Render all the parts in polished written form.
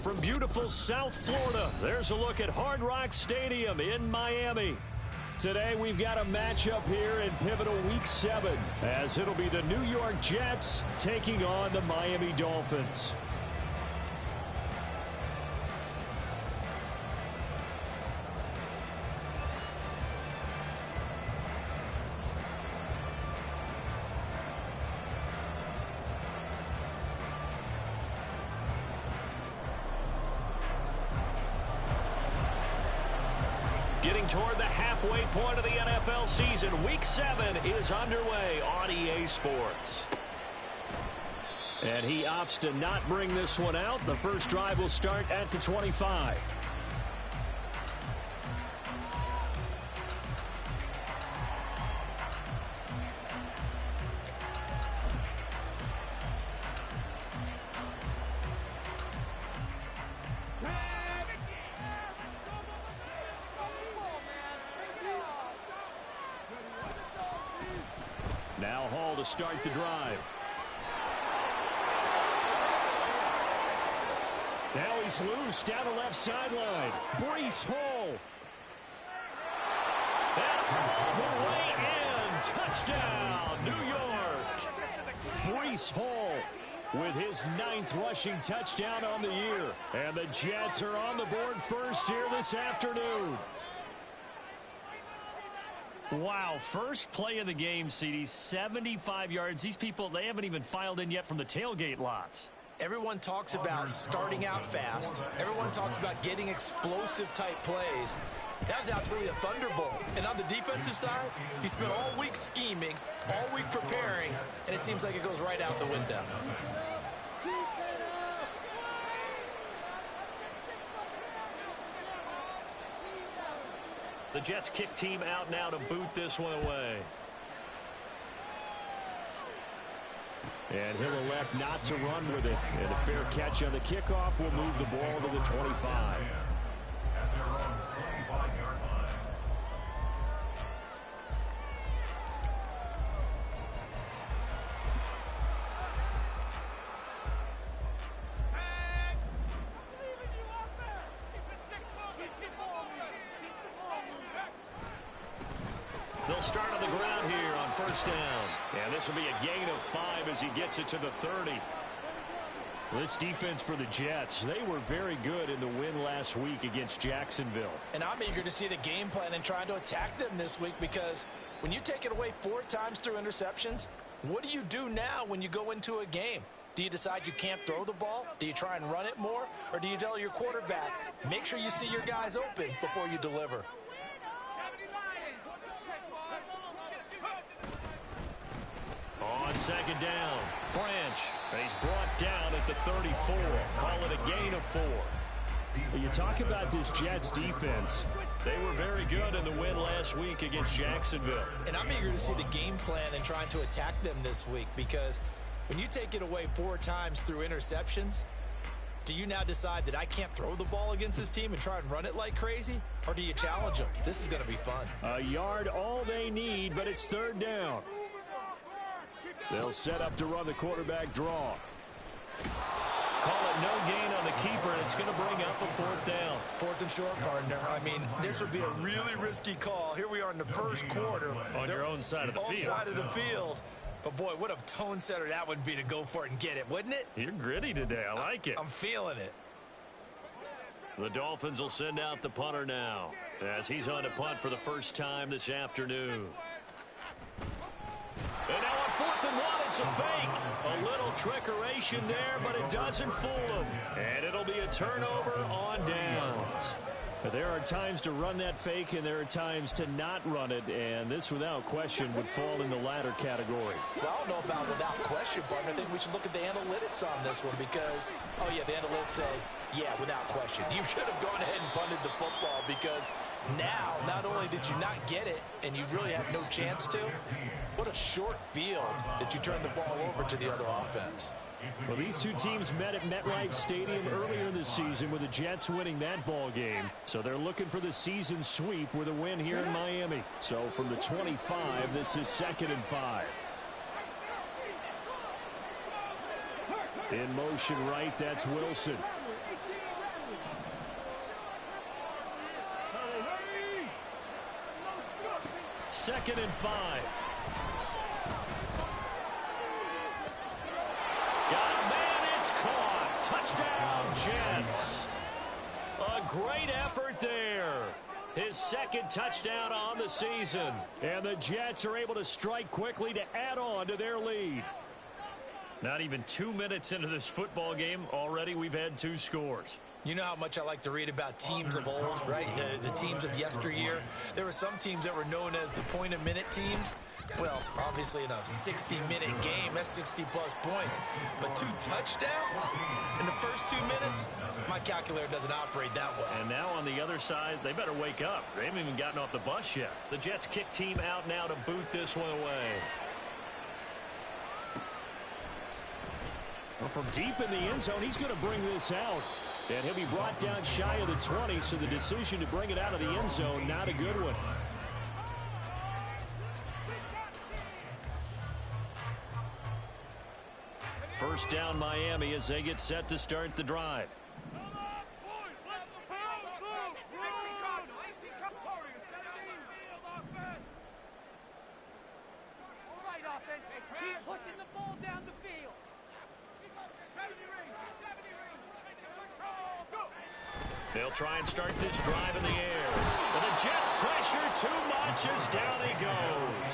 From beautiful South Florida, there's a look at Hard Rock Stadium in Miami. Today we've got a matchup here in pivotal Week 7, as it'll be the New York Jets taking on the Miami Dolphins. Getting toward the halfway point of the NFL season, Week 7 is underway on EA Sports. And he opts to not bring this one out. The first drive will start at the 25. Now Hall to start the drive. Now he's loose down the left sideline. Breece Hall. And all the way in. Touchdown, New York. Breece Hall with his 9th rushing touchdown on the year. And the Jets are on the board first here this afternoon. Wow, first play of the game, CD, 75 yards. These people, they haven't even filed in yet from the tailgate lots. Everyone talks about starting out fast. Everyone talks about getting explosive type plays. That was absolutely a thunderbolt. And on the defensive side, you spent all week scheming, all week preparing, and it seems like it goes right out the window. The Jets kick team out now to boot this one away. And he'll elect not to run with it. And a fair catch on the kickoff will move the ball to the 25. They'll start on the ground here on first down. And this will be a gain of 5 as he gets it to the 30. This defense for the Jets, they were very good in the win last week against Jacksonville. And I'm eager to see the game plan and trying to attack them this week, because when you take it away 4 times through interceptions, what do you do now when you go into a game? Do you decide you can't throw the ball? Do you try and run it more? Or do you tell your quarterback, make sure you see your guys open before you deliver? On second down, Branch, and he's brought down at the 34. Call it a gain of 4. You talk about this Jets defense. They were very good in the win last week against Jacksonville. And I'm eager to see the game plan and trying to attack them this week, because when you take it away 4 times through interceptions, do you now decide that I can't throw the ball against this team and try and run it like crazy? Or do you challenge them? This is going to be fun. A yard all they need, but it's third down. They'll set up to run the quarterback draw. Call it no gain on the keeper, and it's going to bring up a 4th down. 4th and short, partner. I mean, this would be a really risky call. Here we are in the first quarter. On your own side of the field. Side of the field. But, boy, what a tone setter that would be to go for it and get it, wouldn't it? You're gritty today. I like it. I'm feeling it. The Dolphins will send out the punter now, as he's on to punt for the first time this afternoon. And now on 4th and 1, it's a fake. A little trickeration there, but it doesn't fool him. And it'll be a turnover on downs. But there are times to run that fake, and there are times to not run it, and this, without question, would fall in the latter category. Well, I don't know about without question, partner. I think we should look at the analytics on this one, because, oh, yeah, the analytics say, yeah, without question. You should have gone ahead and punted the football, because now, not only did you not get it, and you really had no chance to, what a short field that you turned the ball over to the other offense. Well, these two teams met at MetLife Stadium earlier in the season with the Jets winning that ball game. So they're looking for the season sweep with a win here in Miami. So from the 25, this is 2nd and 5. In motion right, that's Wilson. 2nd and 5. Got a man, it's caught. Touchdown, Jets. A great effort there. His 2nd touchdown on the season. And the Jets are able to strike quickly to add on to their lead. Not even 2 minutes into this football game, already we've had 2 scores. You know how much I like to read about teams of old, right? The teams of yesteryear. There were some teams that were known as the point-a-minute teams. Well, obviously in a 60-minute game, that's 60-plus points. But 2 touchdowns in the first 2 minutes? My calculator doesn't operate that well. And now on the other side, they better wake up. They haven't even gotten off the bus yet. The Jets kick team out now to boot this one away. Well, from deep in the end zone, he's going to bring this out. And he'll be brought down shy of the 20, so the decision to bring it out of the end zone, not a good one. First down, Miami, as they get set to start the drive. Keep pushing the ball down the field. They'll try and start this drive in the air. And the Jets pressure too much as down he goes.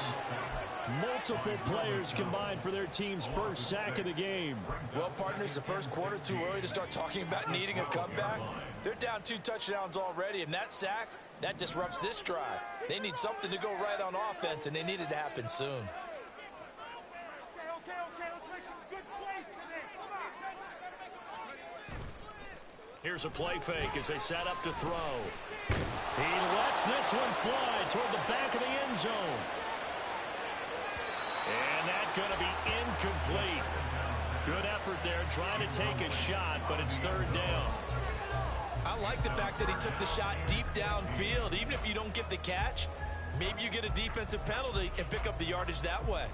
Multiple players combined for their team's first sack of the game. Well, partners, the first quarter too early to start talking about needing a comeback. They're down 2 touchdowns already, and that sack, that disrupts this drive. They need something to go right on offense, and they need it to happen soon. Okay, let's make some good plays today. Come on. Here's a play fake as they set up to throw. He lets this one fly toward the back of the end zone. And that's going to be incomplete. Good effort there trying to take a shot, but it's 3rd down. I like the fact that he took the shot deep downfield. Even if you don't get the catch, maybe you get a defensive penalty and pick up the yardage that way.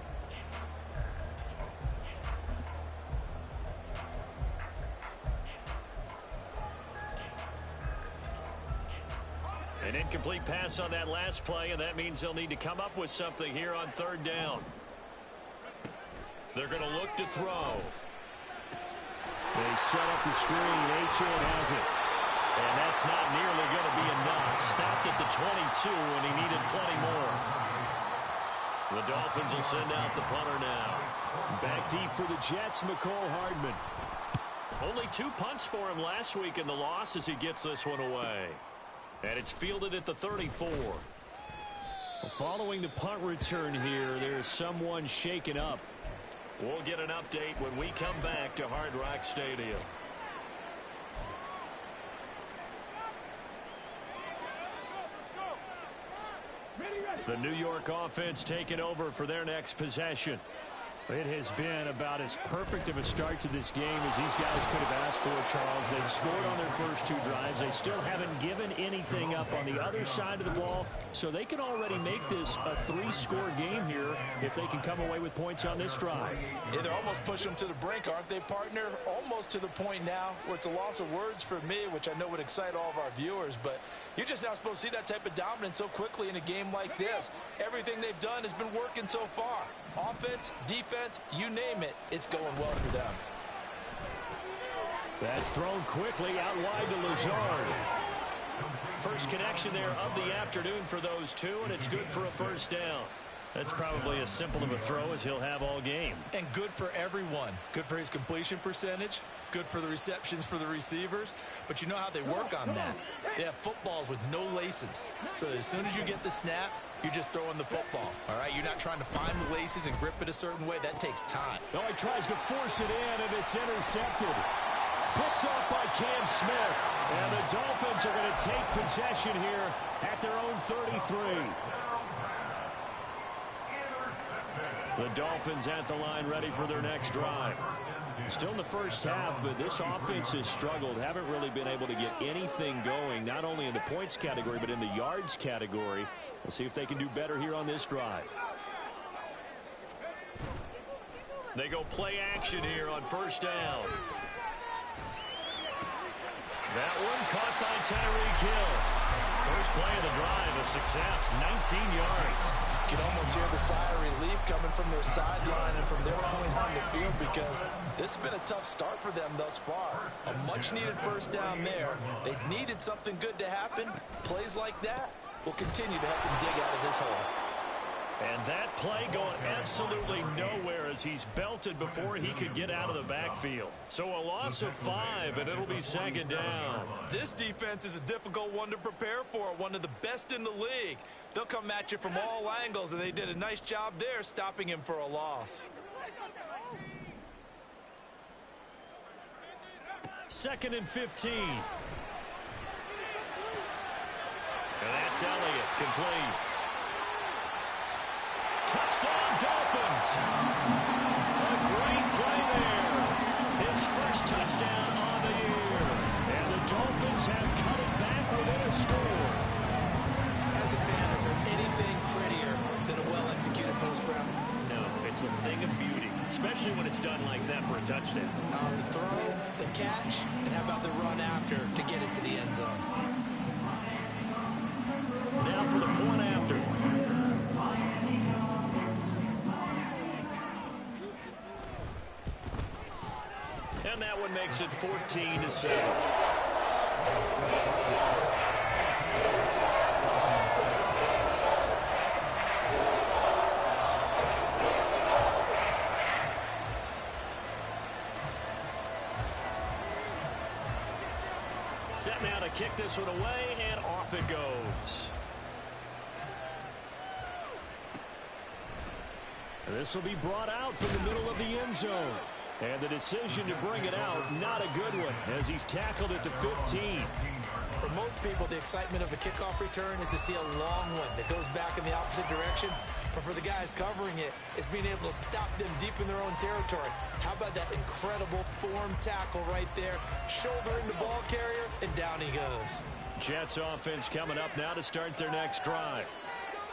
An incomplete pass on that last play, and that means they'll need to come up with something here on 3rd down. They're going to look to throw. They set up the screen. Achane has it. And that's not nearly going to be enough. Stopped at the 22, and he needed plenty more. The Dolphins will send out the punter now. Back deep for the Jets, McCole Hardman. Only 2 punts for him last week in the loss as he gets this one away. And it's fielded at the 34. Following the punt return here, there's someone shaken up. We'll get an update when we come back to Hard Rock Stadium. The New York offense taking over for their next possession. It has been about as perfect of a start to this game as these guys could have asked for, Charles. They've scored on their first 2 drives. They still haven't given anything up on the other side of the ball, so they can already make this a 3-score game here if they can come away with points on this drive. Yeah, they're almost pushing them to the brink, aren't they, partner? Almost to the point now where it's a loss of words for me, which I know would excite all of our viewers, but you're just not supposed to see that type of dominance so quickly in a game like this. Everything they've done has been working so far. Offense, defense, you name it, it's going well for them. That's thrown quickly out wide to Lazard. First connection there of the afternoon for those 2, and it's good for a first down. That's probably as simple of a throw as he'll have all game. And good for everyone. Good for his completion percentage. Good for the receptions for the receivers. But you know how they work on that. They have footballs with no laces. So as soon as you get the snap, you're just throwing the football. All right? You're not trying to find the laces and grip it a certain way. That takes time. No, he tries to force it in, and it's intercepted. Picked off by Cam Smith. And the Dolphins are going to take possession here at their own 33. The Dolphins at the line ready for their next drive. Still in the first half, but this offense has struggled. Haven't really been able to get anything going, not only in the points category, but in the yards category. We'll see if they can do better here on this drive. They go play action here on first down. That one caught by Tyreek Hill. First play of the drive, a success, 19 yards. can almost hear the sigh of relief coming from their sideline and from their point on the field, because this has been a tough start for them thus far. A much-needed first down there. They needed something good to happen. Plays like that will continue to help them dig out of this hole. And that play going absolutely nowhere as he's belted before he could get out of the backfield. So a loss of 5, and it'll be second down. This defense is a difficult one to prepare for, one of the best in the league. They'll come at you from all angles, and they did a nice job there stopping him for a loss. Second and 15. And that's Elliott, complete. Touchdown, Dolphins. A great play there. His first touchdown on the year. And the Dolphins have cut it back within a score. As a fan, is there anything prettier than a well-executed post route? No, it's a thing of beauty, especially when it's done like that for a touchdown. The throw, the catch, and how about the run after to get it to the end zone? Now for the point after. And that one makes it 14-7. Set now to kick this one away, and off it goes. This will be brought out from the middle of the end zone. And the decision to bring it out, not a good one, as he's tackled it to 15. For most people, the excitement of a kickoff return is to see a long one that goes back in the opposite direction. But for the guys covering it, it's being able to stop them deep in their own territory. How about that incredible form tackle right there? Shouldering the ball carrier, and down he goes. Jets offense coming up now to start their next drive.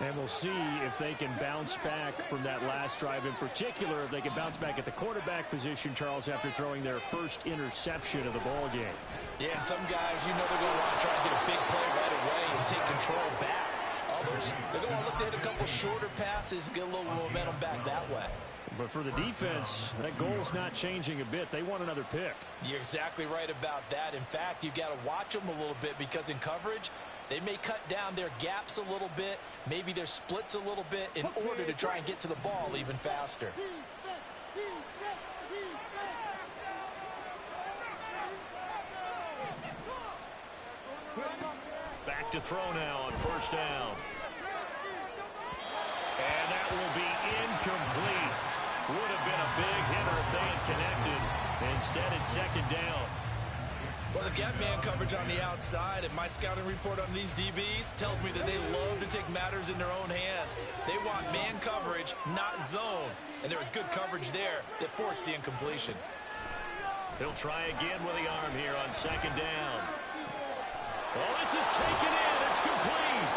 And we'll see if they can bounce back from that last drive. In particular, if they can bounce back at the quarterback position, Charles, after throwing their first interception of the ball game. Yeah, and some guys, you know they're going to want to try and get a big play right away and take control back. Others, they're going to look to hit a couple shorter passes, get a little momentum back that way. But for the defense, that goal's not changing a bit. They want another pick. You're exactly right about that. In fact, you've got to watch them a little bit, because in coverage, they may cut down their gaps a little bit, maybe their splits a little bit, in order to try and get to the ball even faster. Back to throw now on first down. And that will be incomplete. Would have been a big hitter if they had connected. Instead, it's second down. Well, they've got man coverage on the outside, and my scouting report on these DBs tells me that they love to take matters in their own hands. They want man coverage, not zone. And there was good coverage there that forced the incompletion. He'll try again with the arm here on second down. Well, this is taken in. It's complete.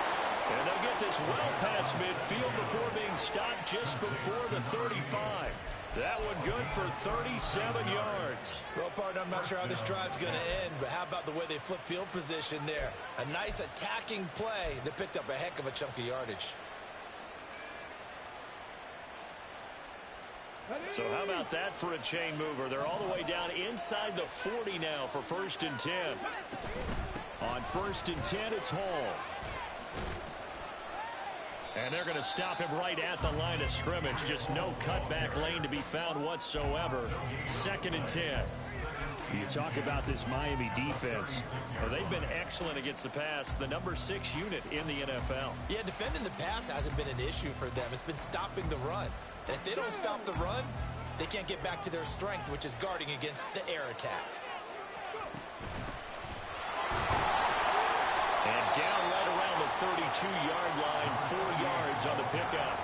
And they'll get this well past midfield before being stopped just before the 35. That one good for 37 yards. Well, partner, I'm not sure how this drive's going to end, but how about the way they flip field position there? A nice attacking play that picked up a heck of a chunk of yardage. So how about that for a chain mover? They're all the way down inside the 40 now for first and 10. On first and 10, it's Hall. And they're going to stop him right at the line of scrimmage. Just no cutback lane to be found whatsoever. Second and 10. You talk about this Miami defense. Well, they've been excellent against the pass. The number 6 unit in the NFL. Yeah, defending the pass hasn't been an issue for them. It's been stopping the run. And if they don't stop the run, they can't get back to their strength, which is guarding against the air attack. And down right around the 32-yard line, 4 yards on the pickup.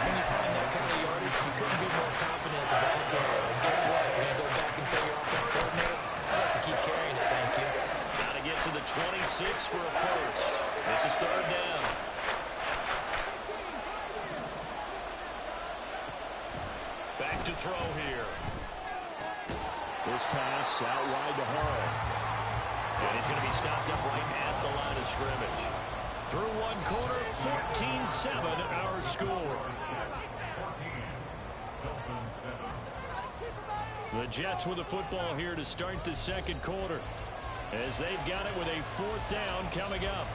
When you find that kind of yardage, you couldn't be more confident as a ball carrier. And guess what? You're going to go back and tell your offensive coordinator, I'd like to keep carrying it, thank you. Got to get to the 26 for a first. This is third down. Back to throw here. This pass out wide to Hall. And he's going to be stopped up right at the line of scrimmage. Through one quarter, 14-7 our score. The Jets with the football here to start the second quarter, as they've got it with a 4th down coming up.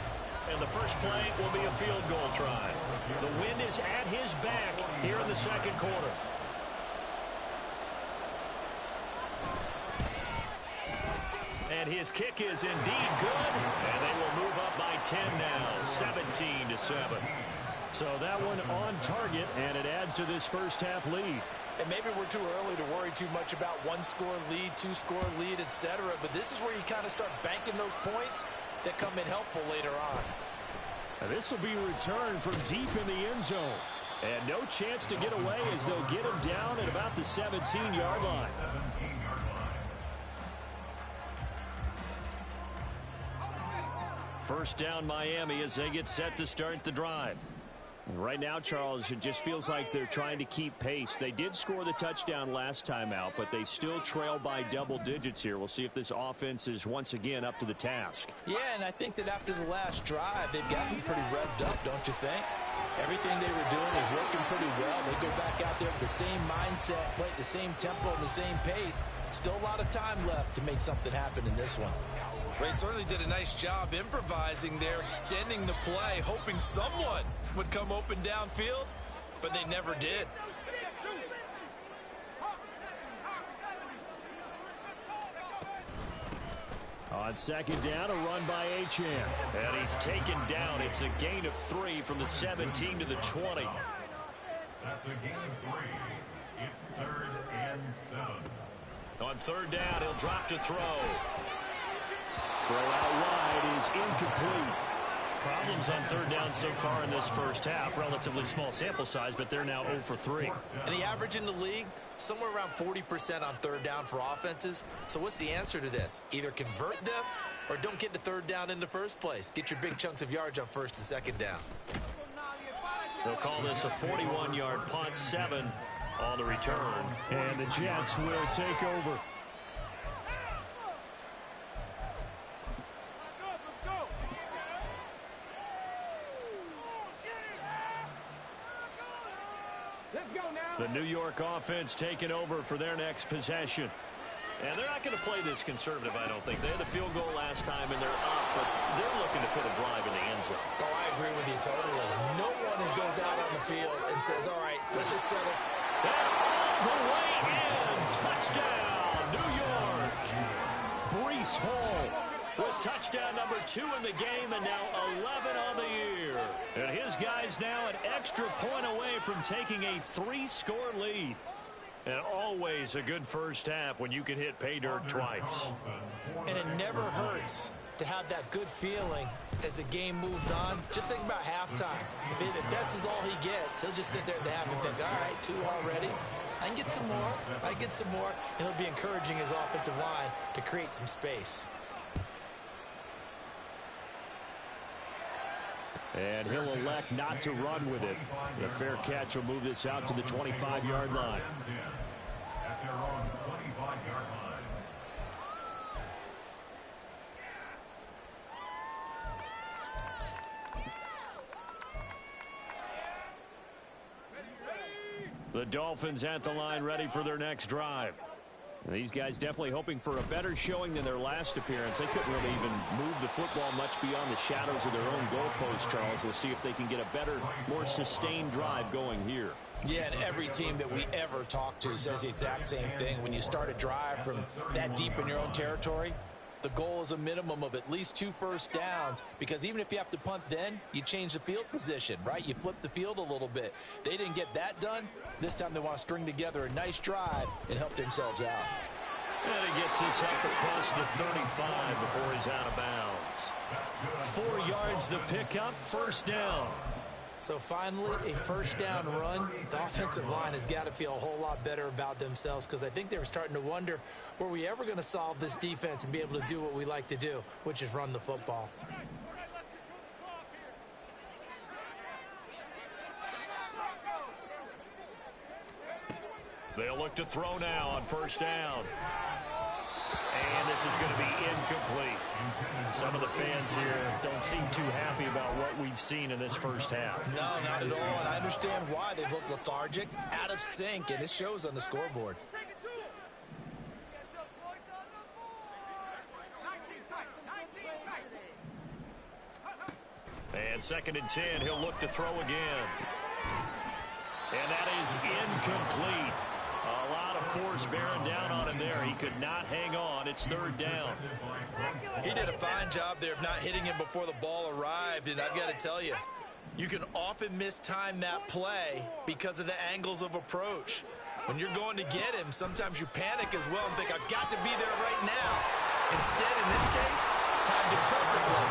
And the first play will be a field goal try. The wind is at his back here in the second quarter. And his kick is indeed good, and they will move up by 10 now, 17-7. So that one on target, and it adds to this first half lead. And maybe we're too early to worry too much about 1-score lead, 2-score lead, etc. But this is where you kind of start banking those points that come in helpful later on. And this will be returned from deep in the end zone. And no chance to get away as they'll get him down at about the 17-yard line. First down Miami as they get set to start the drive. Right now, Charles, it just feels like they're trying to keep pace. They did score the touchdown last time out, but they still trail by double digits here. We'll see if this offense is once again up to the task. Yeah, and I think that after the last drive, they've gotten pretty revved up, don't you think? Everything they were doing is working pretty well. They go back out there with the same mindset, play at the same tempo and the same pace. Still a lot of time left to make something happen in this one. They certainly did a nice job improvising there, extending the play, hoping someone would come open downfield, but they never did. On second down, a run by Achane. And he's taken down. It's a gain of 3 from the 17 to the 20. That's a gain of 3. It's 3rd and 7. On third down, he'll drop to throw. Throw out wide is incomplete. Problems on third down so far in this first half. Relatively small sample size, but they're now 0 for 3. And the average in the league, somewhere around 40% on third down for offenses. So what's the answer to this? Either convert them or don't get to third down in the first place. Get your big chunks of yards on first and second down. They'll call this a 41-yard punt, 7 on the return. And the Jets will take over. The New York offense taking over for their next possession. And they're not going to play this conservative, I don't think. They had the field goal last time, and they're up, but they're looking to put a drive in the end zone. Oh, I agree with you totally. No one goes out on the field and says, all right, let's just settle. All the way in. Touchdown, New York. Breece Hall with touchdown number 2 in the game, and now 11 on the year. And his guys now an extra point away from taking a 3-score lead. And always a good first half when you can hit pay dirt twice. And it never hurts to have that good feeling as the game moves on. Just think about halftime. If that's all he gets, he'll just sit there at the half and think, all right, 2 already. I can get some more. I get some more. And he'll be encouraging his offensive line to create some space. And he'll elect not to run with it. The fair catch will move this out to the 25-yard line. At their own 25-yard line. The Dolphins at the line, ready for their next drive. And these guys definitely hoping for a better showing than their last appearance. They couldn't really even move the football much beyond the shadows of their own goalpost, Charles. We'll see if they can get a better, more sustained drive going here. Yeah, and every team that we ever talk to says the exact same thing. When you start a drive from that deep in your own territory, the goal is a minimum of at least 2 first downs, because even if you have to punt then, you change the field position, right? You flip the field a little bit. They didn't get that done. This time they want to string together a nice drive and help themselves out. And he gets this up across the 35 before he's out of bounds. 4 yards the pickup, first down. So finally, a first down run. The offensive line has got to feel a whole lot better about themselves, because I think they were starting to wonder, were we ever going to solve this defense and be able to do what we like to do, which is run the football. They'll look to throw now on first down. And this is going to be incomplete. Some of the fans here don't seem too happy about what we've seen in this first half. No, not at all. And I understand why. They've looked lethargic, out of sync, and it shows on the scoreboard. And 2nd and 10, he'll look to throw again. And that is incomplete. A lot of force bearing down on him there. He could not hang on. It's 3rd down. He did a fine job there of not hitting him before the ball arrived, and I've got to tell you, you can often mistime that play because of the angles of approach. When you're going to get him, sometimes you panic as well and think, I've got to be there right now. Instead, in this case, timed it perfectly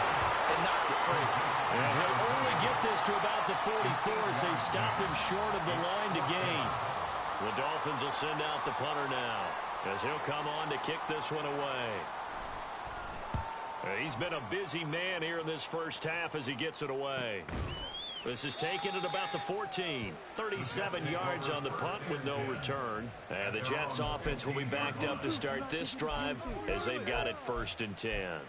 and knocked it free. And he'll only get this to about the 44 as they stop him short of the line to gain. The Dolphins will send out the punter now as he'll come on to kick this one away. He's been a busy man here in this first half as he gets it away. This is taken at about the 14. 37 yards on the punt with no return. And the Jets offense will be backed up to start this drive as they've got it 1st and 10.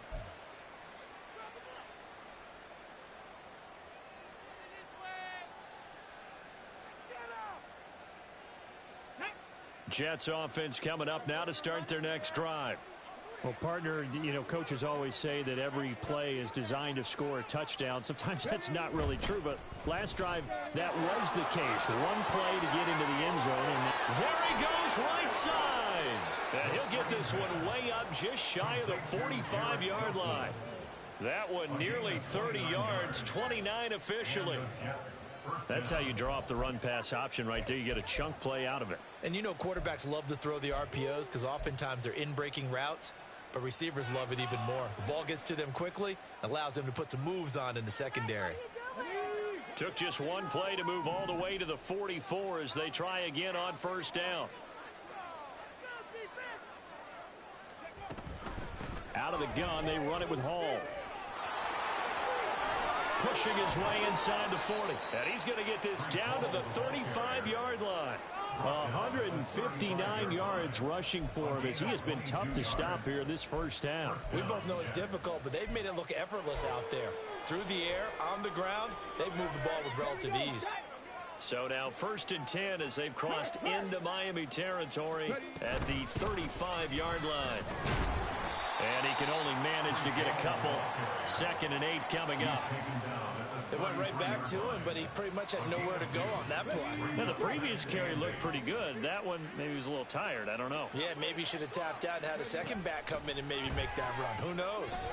Jets offense coming up now to start their next drive. Well, partner, you know, coaches always say that every play is designed to score a touchdown. Sometimes that's not really true, but last drive, that was the case. One play to get into the end zone. And there he goes, right side. And he'll get this one way up just shy of the 45-yard line. That one nearly 30 yards, 29 officially. That's how you draw up the run-pass option right there. You get a chunk play out of it. And you know quarterbacks love to throw the RPOs because oftentimes they're in-breaking routes, but receivers love it even more. The ball gets to them quickly, allows them to put some moves on in the secondary. Took just one play to move all the way to the 44 as they try again on 1st down. Out of the gun, they run it with Hall. Pushing his way inside the 40. And he's going to get this down to the 35-yard line. 159 yards rushing for him as he has been tough to stop here this first half. We both know it's difficult, but they've made it look effortless out there. Through the air, on the ground, they've moved the ball with relative ease. So now 1st and 10 as they've crossed into Miami territory at the 35-yard line. And he can only manage to get a couple. 2nd and 8 coming up. They went right back to him, but he pretty much had nowhere to go on that play. Now, the previous carry looked pretty good. That one, maybe he was a little tired. I don't know. Yeah, maybe he should have tapped out and had a second back come in and maybe make that run. Who knows?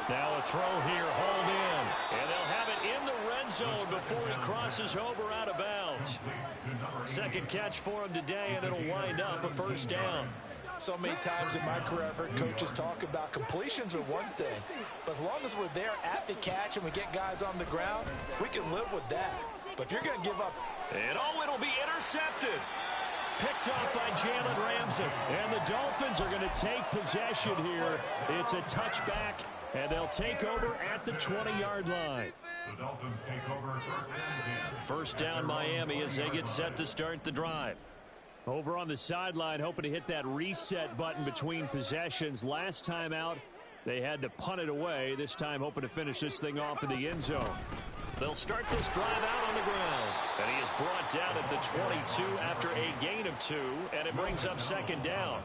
Now a throw here, hauled in. And they'll have it in the red zone before he crosses over out of bounds. 2nd catch for him today, and it'll wind up a 1st down. So many times in my career, I've heard coaches talk about completions are one thing, but as long as we're there at the catch and we get guys on the ground, we can live with that. But if you're going to give up... And it'll be intercepted. Picked up by Jalen Ramsey. And the Dolphins are going to take possession here. It's a touchback, and they'll take over at the 20-yard line. The Dolphins take over 1st and 10. 1st down Miami as they get set to start the drive. over on the sideline, hoping to hit that reset button between possessions. Last time out, they had to punt it away. This time, hoping to finish this thing off in the end zone. They'll start this drive out on the ground. And he is brought down at the 22 after a gain of 2, and it brings up 2nd down.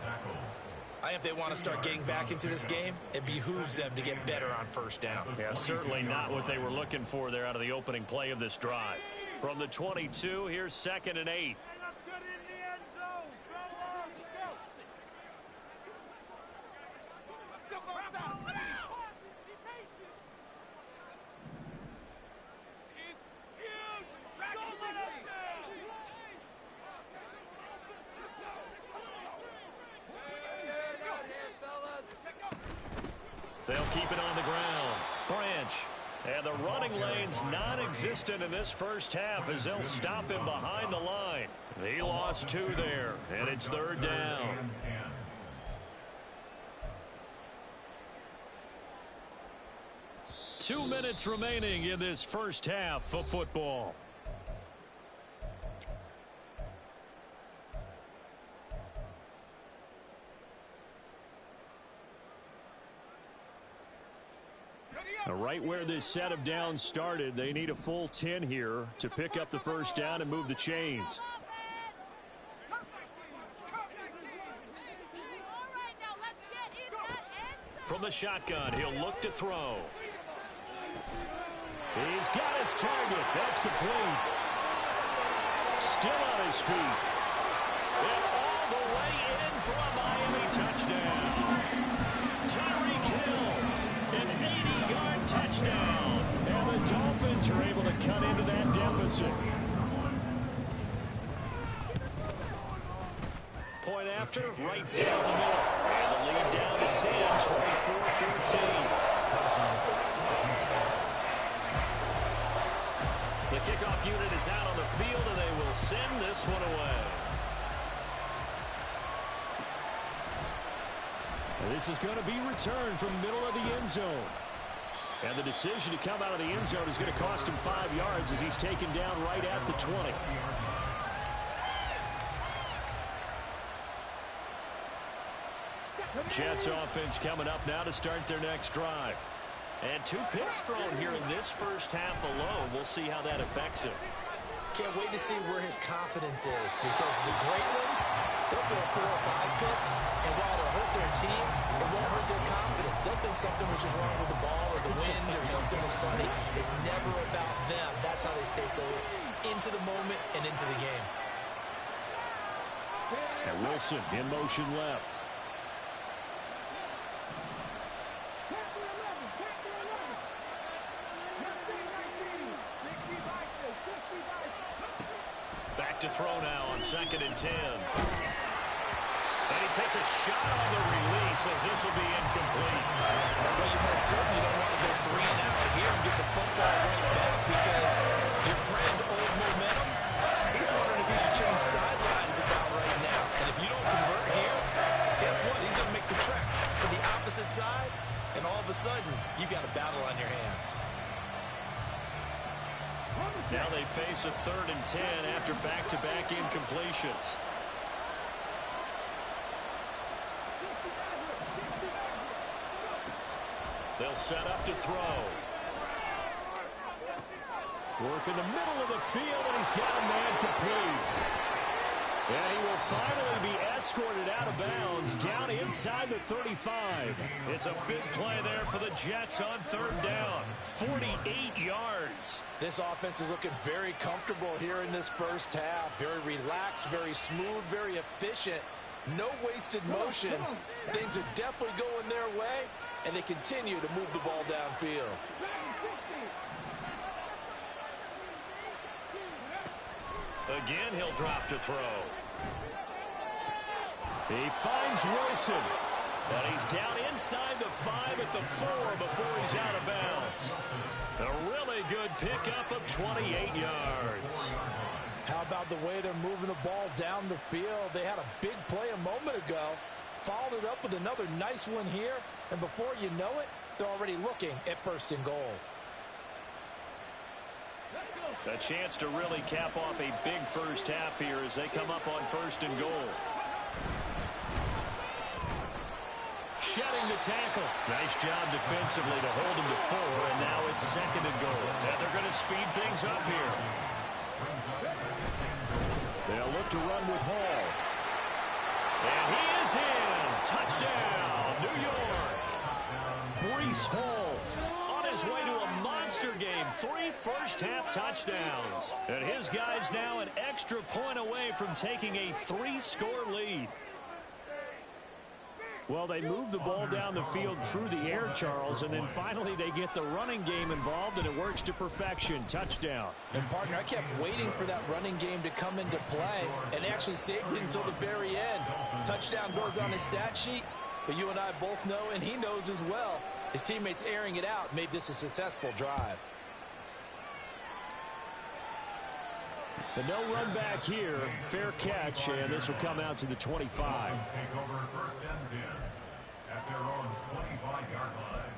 If they want to start getting back into this game, it behooves them to get better on 1st down. Yeah, certainly not what they were looking for there out of the opening play of this drive. From the 22, here's 2nd and 8. They'll keep it on the ground. Branch. And the running lane's non-existent in this first half as they'll stop him behind the line. He lost 2 there, and it's 3rd down. 2 minutes remaining in this first half of football. Now, right where this set of downs started, they need a full 10 here to pick up the first down and move the chains. From the shotgun, he'll look to throw. He's got his target. That's complete. Still on his feet. And all the way in for a Miami touchdown. Tyreek Hill, an 80-yard touchdown. And the Dolphins are able to cut into that deficit. Point after, right down the middle. And the lead down to 10, 24-14. The kickoff unit is out on the field, and they will send this one away. And this is going to be returned from the middle of the end zone. And the decision to come out of the end zone is going to cost him 5 yards as he's taken down right at the 20. Jets offense coming up now to start their next drive. And 2 picks thrown here in this first half alone. We'll see how that affects him. Can't wait to see where his confidence is, because the great ones, they'll throw 4 or 5 picks, and while it'll hurt their team, it won't hurt their confidence. They'll think something was just wrong with the ball or the wind or something was funny. It's never about them. That's how they stay so into the moment and into the game. And Wilson in motion left. Back to throw now on 2nd and 10. And he takes a shot on the release as this will be incomplete. Well, you most certainly don't want to go 3 and out here and get the football right back, because your friend, Old Momentum, he's wondering if he should change sidelines about right now. And if you don't convert here, guess what? He's going to make the trek to the opposite side, and all of a sudden, you got a battle on your hands. Now they face a 3rd and 10 after back-to-back incompletions. They'll set up to throw. Work in the middle of the field, and he's got a man complete. And he will finally be escorted out of bounds down inside the 35. It's a big play there for the Jets on 3rd down. 48 yards. This offense is looking very comfortable here in this first half. Very relaxed, very smooth, very efficient. No wasted motions. Things are definitely going their way, and they continue to move the ball downfield. Again, he'll drop to throw. He finds Wilson. And he's down inside the 5 at the 4 before he's out of bounds. A really good pickup of 28 yards. How about the way they're moving the ball down the field? They had a big play a moment ago, followed it up with another nice one here, and before you know it, they're already looking at 1st and goal. A chance to really cap off a big first half here as they come up on 1st and goal. Shedding the tackle. Nice job defensively to hold him to 4, and now it's 2nd and goal. And they're going to speed things up here. They'll look to run with Hall. And he is in. Touchdown, New York. Breece Hall on his way to a monster game. 3 first-half touchdowns. And his guys now an extra point away from taking a 3-score lead. Well, they move the ball down the field through the air, Charles, and then finally they get the running game involved, and it works to perfection. Touchdown. And, partner, I kept waiting for that running game to come into play, and actually saved it until the very end. Touchdown goes on his stat sheet, but you and I both know, and he knows as well, his teammates airing it out made this a successful drive. The no run back here, fair catch, and this will come out to the 25. Take over 1st and 10 at their own 25-yard line.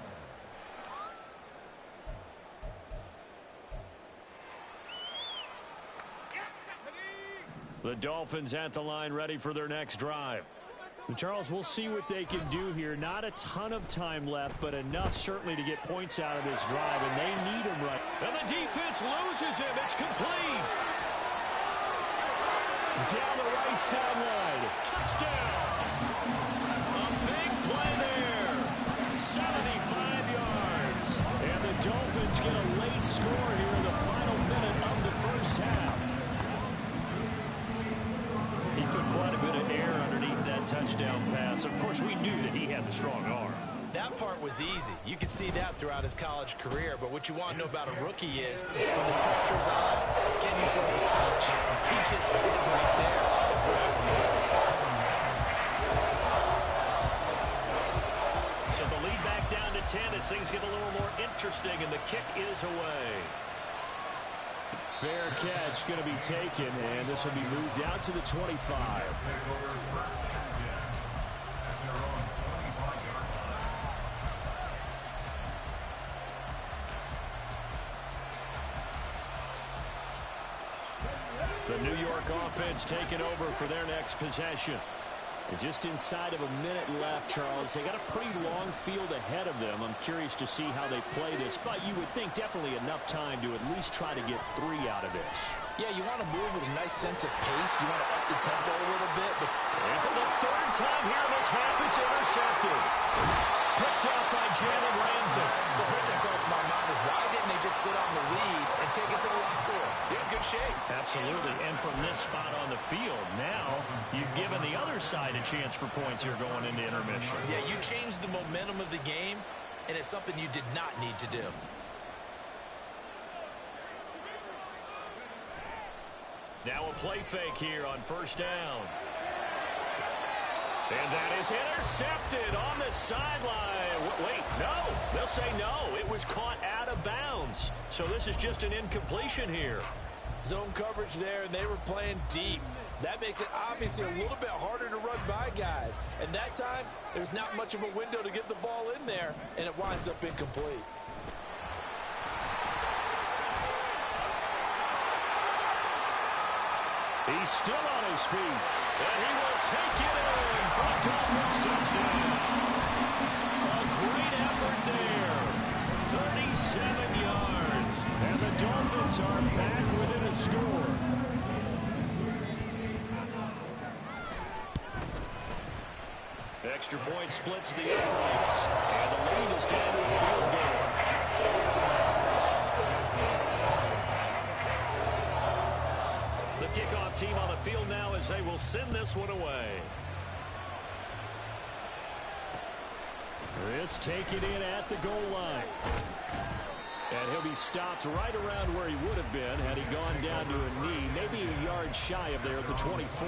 The Dolphins at the line ready for their next drive. Charles, we'll see what they can do here. Not a ton of time left, but enough certainly to get points out of this drive, and they need him right. And the defense loses him. It's complete. Down the right sideline. Touchdown. A big play there. 75 yards. And the Dolphins get a late score here in the final minute of the first half. He put quite a bit of air underneath that touchdown pass. Of course, we knew that he had the strong arm. That part was easy. You could see that throughout his college career. But what you want to know about a rookie is when the pressure's on, can you throw a touch? He just did it right there. So the lead back down to 10 as things get a little more interesting, and the kick is away. Fair catch going to be taken, and this will be moved out to the 25. The New York offense taking over for their next possession. And just inside of a minute left, Charles. They got a pretty long field ahead of them. I'm curious to see how they play this, but you would think definitely enough time to at least try to get 3 out of this. Yeah, you want to move with a nice sense of pace. You want to up the tempo a little bit. But and for the third time here in this half, it's intercepted. Picked up by Jalen Ramsey. So first thing crossed my mind is why didn't they just sit on the lead and take it to the locker room? They're in good shape. Absolutely. And from this spot on the field, now you've given the other side a chance for points here going into intermission. Yeah, you changed the momentum of the game, and it's something you did not need to do. Now a play fake here on first down. And that is intercepted on the sideline. Wait, no. They'll say no. It was caught out of bounds. So this is just an incompletion here. Zone coverage there, and they were playing deep. That makes it obviously a little bit harder to run by guys. And that time, there's not much of a window to get the ball in there, and it winds up incomplete. He's still on his feet, and he will take it in for a Dolphins touchdown. A great effort there. 37 yards, and the Dolphins are back within a score. Extra point splits the uprights, and the lead is down to a field goal. The kickoff team on the field now as they will send this one away. This taken in at the goal line. And he'll be stopped right around where he would have been had he gone down to a knee, maybe a yard shy of there at the 24.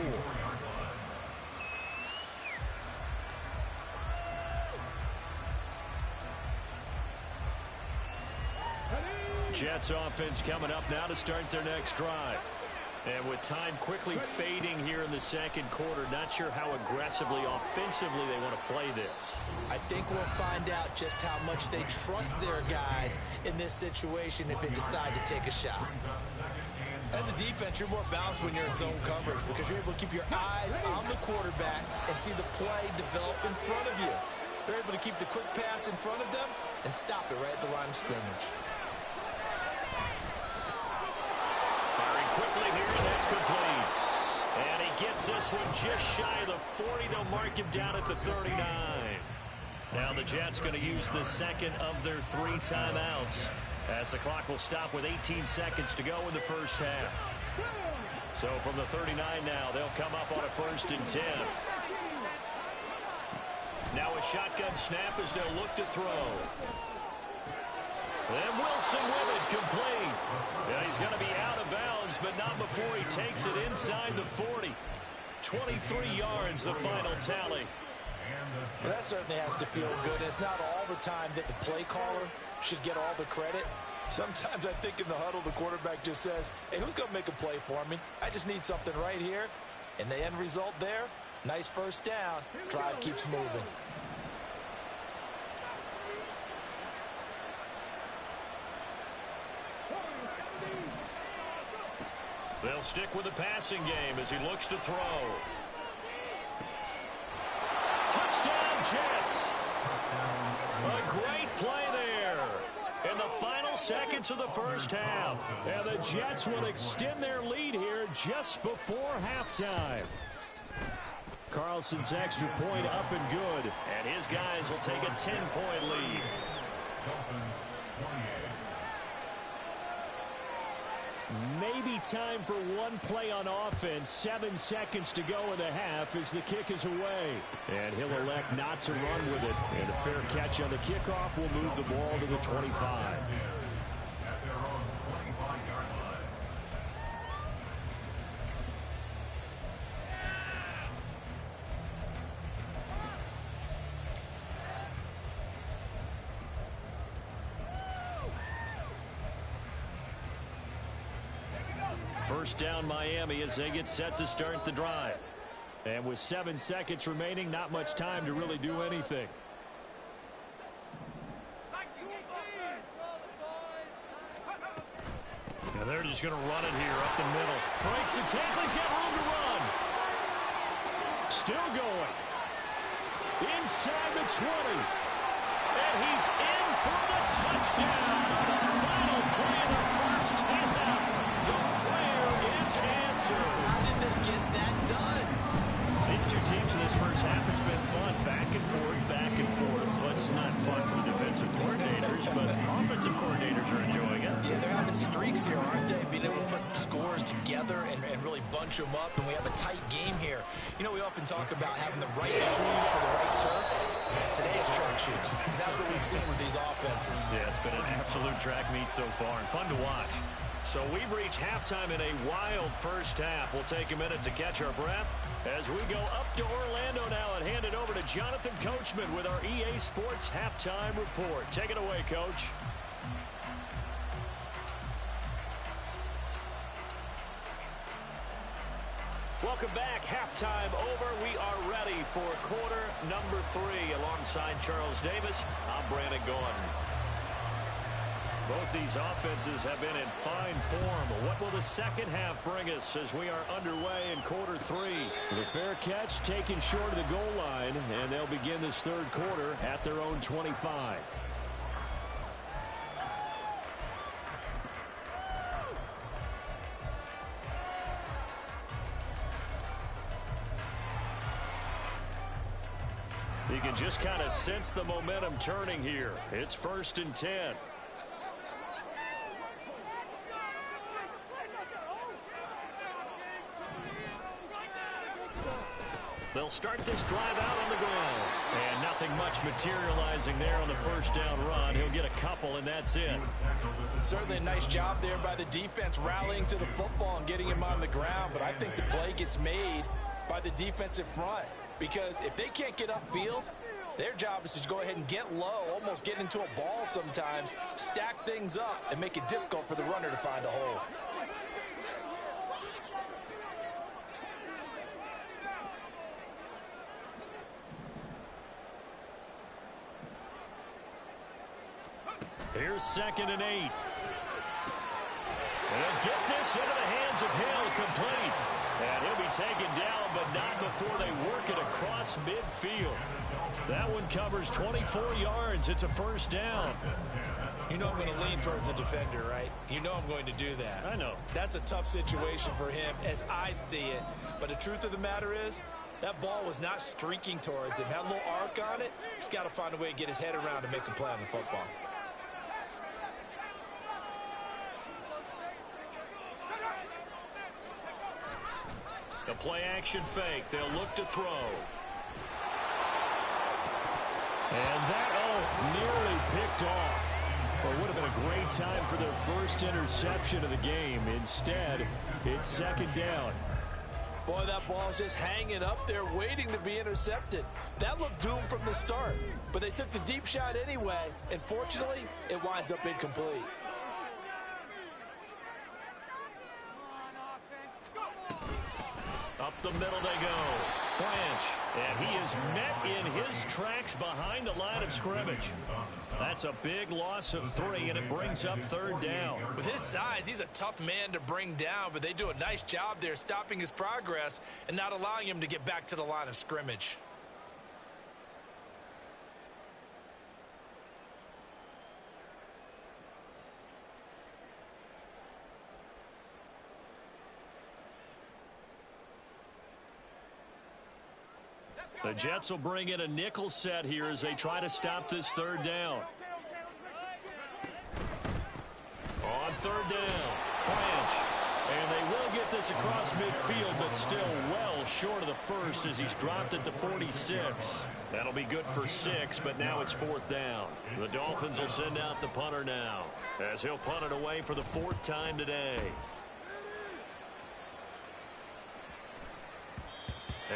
Jets offense coming up now to start their next drive. And with time quickly fading here in the second quarter, not sure how aggressively, offensively they want to play this. I think we'll find out just how much they trust their guys in this situation if they decide to take a shot. As a defense, you're more balanced when you're in zone coverage because you're able to keep your eyes on the quarterback and see the play develop in front of you. They're able to keep the quick pass in front of them and stop it right at the line of scrimmage. Firing quickly here, and that's complete. And he gets this one just shy of the 40. They'll mark him down at the 39. Now the Jets going to use the second of their 3 timeouts as the clock will stop with 18 seconds to go in the first half. So from the 39 now, they'll come up on a 1st and 10. Now a shotgun snap as they'll look to throw. And Wilson with it, complete. Yeah, he's going to be out of bounds, but not before he takes it inside the 40. 23 yards, the final tally. Well, that certainly has to feel good. It's not all the time that the play caller should get all the credit. Sometimes I think in the huddle, the quarterback just says, hey, who's going to make a play for me? I just need something right here. And the end result there, nice first down. Drive keeps moving. They'll stick with the passing game as he looks to throw. Jets. A great play there in the final seconds of the first half. And the Jets will extend their lead here just before halftime. Carlson's extra point up and good. And his guys will take a 10-point lead. Maybe time for one play on offense. 7 seconds to go in the half as the kick is away. And he'll elect not to run with it. And a fair catch on the kickoff will move the ball to the 25. First down Miami as they get set to start the drive. And with 7 seconds remaining, not much time to really do anything. Now they're just going to run it here up the middle. Breaks the tackle. He's got room to run. Still going. Inside the 20. And he's in for the touchdown. The final play of the first half. Answer. How did they get that done? These two teams in this first half, it's been fun. Back and forth, back and forth. Well, it's not fun for the defensive coordinators, but offensive coordinators are enjoying it. Yeah, they're having streaks here, aren't they? Being able to put scores together and really bunch them up, and we have a tight game here. You know, we often talk about having the right shoes for the right turf. Today it's track shoes. That's what we've seen with these offenses. Yeah, it's been an absolute track meet so far, and fun to watch. So we've reached halftime in a wild first half. We'll take a minute to catch our breath as we go up to Orlando now and hand it over to Jonathan Coachman with our EA Sports Halftime Report. Take it away, Coach. Welcome back. Halftime over. We are ready for quarter number 3. Alongside Charles Davis, I'm Brandon Gaudin. Both these offenses have been in fine form. What will the second half bring us as we are underway in quarter 3? The fair catch taken short of the goal line, and they'll begin this third quarter at their own 25. You can just kind of sense the momentum turning here. It's 1st and 10. They'll start this drive out on the ground. And nothing much materializing there on the first down run. He'll get a couple, and that's it. Certainly a nice job there by the defense rallying to the football and getting him on the ground. But I think the play gets made by the defensive front. Because if they can't get upfield, their job is to go ahead and get low, almost get into a ball sometimes, stack things up, and make it difficult for the runner to find a hole. Here's 2nd and 8. And he'll get this into the hands of Hill, complete. And he'll be taken down, but not before they work it across midfield. That one covers 24 yards. It's a first down. You know I'm going to lean towards the defender, right? You know I'm going to do that. I know. That's a tough situation for him as I see it. But the truth of the matter is, that ball was not streaking towards him. Had a little arc on it. He's got to find a way to get his head around and make a play on the football. The play action fake. They'll look to throw. And that, nearly picked off. Well, it would have been a great time for their first interception of the game. Instead, it's 2nd down. Boy, that ball's just hanging up there waiting to be intercepted. That looked doomed from the start. But they took the deep shot anyway, and fortunately, it winds up incomplete. Up the middle they go. Branch. And he is met in his tracks behind the line of scrimmage. That's a big loss of 3, and it brings up 3rd down. With his size, he's a tough man to bring down, but they do a nice job there stopping his progress and not allowing him to get back to the line of scrimmage. The Jets will bring in a nickel set here as they try to stop this third down. On third down, Branch. And they will get this across midfield, but still well short of the first as he's dropped it to 46. That'll be good for 6, but now it's fourth down. The Dolphins will send out the punter now as he'll punt it away for the 4th time today.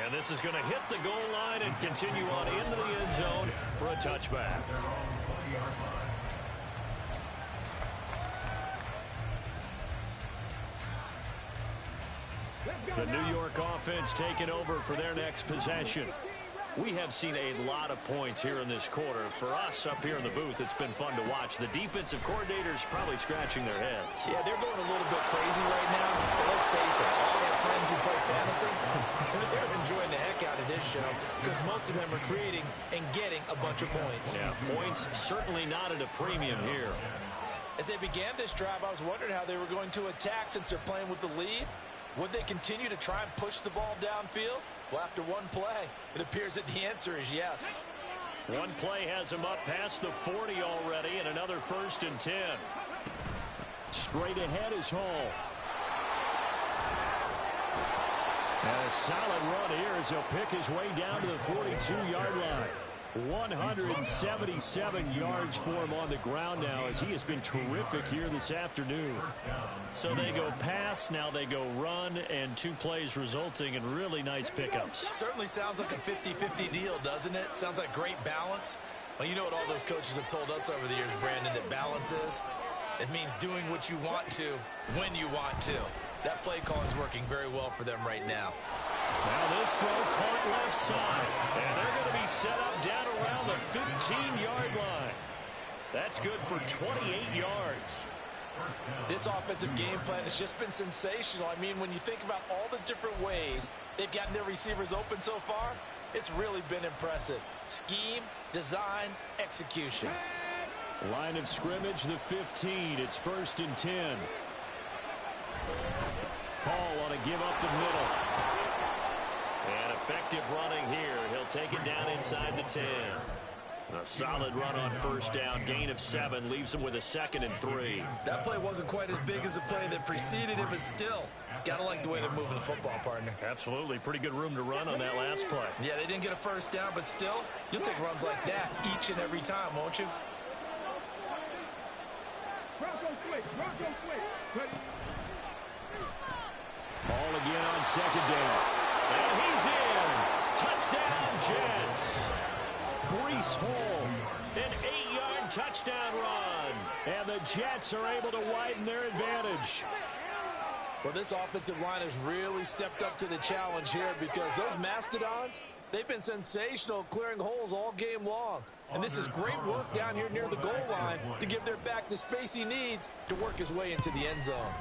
And this is going to hit the goal line and continue on into the end zone for a touchback. The New York offense taking over for their next possession. We have seen a lot of points here in this quarter. For us up here in the booth, it's been fun to watch. The defensive coordinators probably scratching their heads. Yeah, they're going a little bit crazy right now. But let's face it, all their friends who play fantasy, they're enjoying the heck out of this show because most of them are creating and getting a bunch of points. Yeah, points certainly not at a premium here. As they began this drive, I was wondering how they were going to attack since they're playing with the lead. Would they continue to try and push the ball downfield? Well, after one play, it appears that the answer is yes. One play has him up past the 40 already, and another 1st and 10. Straight ahead is Hall. And a solid run here as he'll pick his way down to the 42-yard line. 177 yards for him on the ground now as he has been terrific here this afternoon. So they go pass, now they go run, and 2 plays resulting in really nice pickups. Certainly sounds like a 50-50 deal, doesn't it? Sounds like great balance. Well, you know what all those coaches have told us over the years, Brandon, that balance is? It means doing what you want to when you want to. That play calling is working very well for them right now. Now this throw caught left side, and they're going to be set up down around the 15-yard line. That's good for 28 yards. This offensive game plan has just been sensational. I mean, when you think about all the different ways they've gotten their receivers open so far, it's really been impressive. Scheme, design, execution. Line of scrimmage, the 15. It's 1st and 10. Paul on a give up the middle. And effective running here. He'll take it down inside the 10. A solid run on 1st down. Gain of 7 leaves him with a 2nd and 3. That play wasn't quite as big as the play that preceded it, but still, gotta like the way they're moving the football, partner. Absolutely. Pretty good room to run on that last play. Yeah, they didn't get a 1st down, but still, you'll take runs like that each and every time, won't you? Ball again on 2nd down. And he's in. Touchdown, Jets. Breece Hall, an 8-yard touchdown run. And the Jets are able to widen their advantage. Well, this offensive line has really stepped up to the challenge here because those Mastodons, they've been sensational clearing holes all game long. And this is great work down here near the goal line to give their back the space he needs to work his way into the end zone.